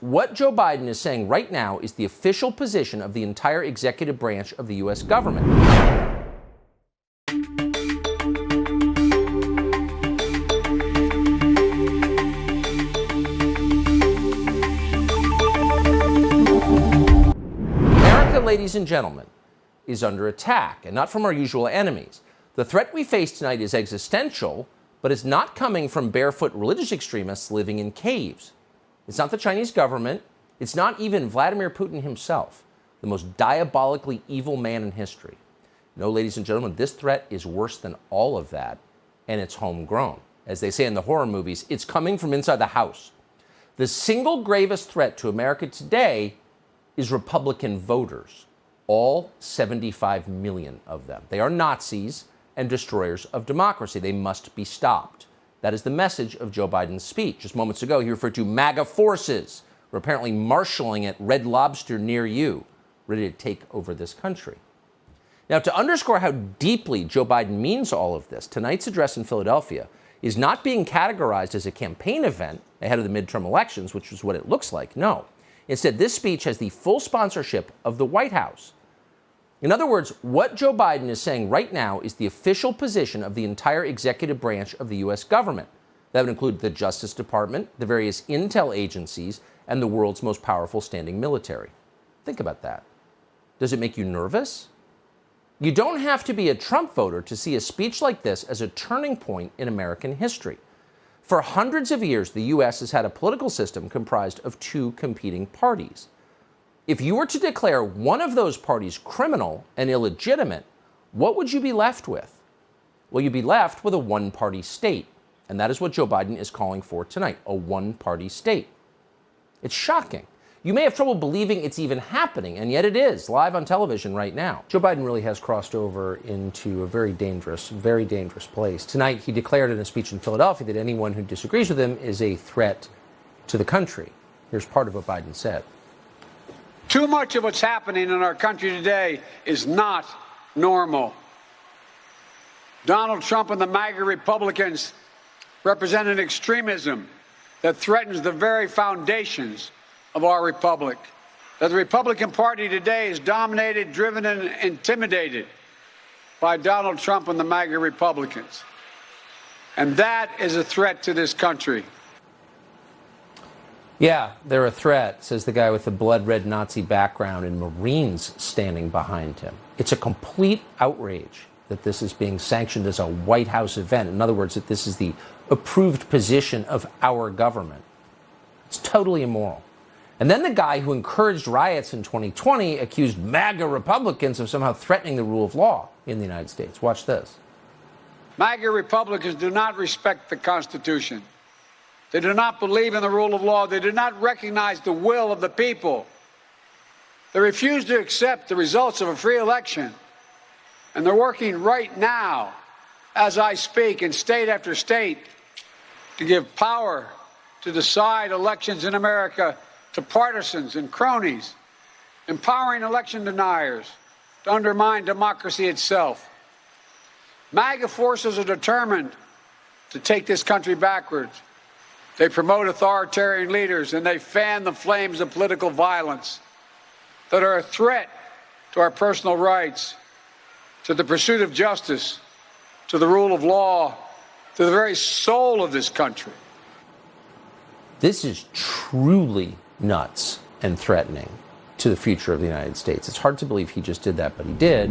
what Joe Biden is saying right now is the official position of the entire executive branch of the U.S. government. America, ladies and gentlemen, is under attack, and not from our usual enemies. The threat we face tonight is existential, but it's not coming from barefoot religious extremists living in caves. It's not the Chinese government. It's not even Vladimir Putin himself, the most diabolically evil man in history. No, ladies and gentlemen, this threat is worse than all of that, and it's homegrown. As they say in the horror movies, it's coming from inside the house. The single gravest threat to America today is Republican voters, all 75 million of them. They are Nazis and destroyers of democracy. They must be stopped. That is the message of Joe Biden's speech. Just moments ago, he referred to MAGA forces who are apparently marshaling at Red Lobster near you, ready to take over this country. Now, to underscore how deeply Joe Biden means all of this, tonight's address in Philadelphia is not being categorized as a campaign event ahead of the midterm elections, which is what it looks like. No. Instead, this speech has the full sponsorship of the White House. In other words, what Joe Biden is saying right now is the official position of the entire executive branch of the U.S. government. That would include the Justice Department, the various intel agencies, and the world's most powerful standing military. Think about that. Does it make you nervous? You don't have to be a Trump voter to see a speech like this as a turning point in American history. For hundreds of years, the U.S. has had a political system comprised of two competing parties. If you were to declare one of those parties criminal and illegitimate, what would you be left with? Well, you'd be left with a one-party state. And that is what Joe Biden is calling for tonight, a one-party state. It's shocking. You may have trouble believing it's even happening, and yet it is, live on television right now. Joe Biden really has crossed over into a very dangerous place. Tonight, he declared in a speech in Philadelphia that anyone who disagrees with him is a threat to the country. Here's part of what Biden said. Too much of what's happening in our country today is not normal. Donald Trump and the MAGA Republicans represent an extremism that threatens the very foundations of our republic. That the Republican Party today is dominated, driven, and intimidated by Donald Trump and the MAGA Republicans. And that is a threat to this country. Yeah, they're a threat, says the guy with the blood-red Nazi background and Marines standing behind him. It's a complete outrage that this is being sanctioned as a White House event. In other words, that this is the approved position of our government. It's totally immoral. And then the guy who encouraged riots in 2020 accused MAGA Republicans of somehow threatening the rule of law in the United States. Watch this. MAGA Republicans do not respect the Constitution. They do not believe in the rule of law. They do not recognize the will of the people. They refuse to accept the results of a free election. And they're working right now, as I speak, in state after state, to give power to decide elections in America to partisans and cronies, empowering election deniers to undermine democracy itself. MAGA forces are determined to take this country backwards. They promote authoritarian leaders, and they fan the flames of political violence that are a threat to our personal rights, to the pursuit of justice, to the rule of law, to the very soul of this country. This is truly nuts and threatening to the future of the United States. It's hard to believe he just did that, but he did.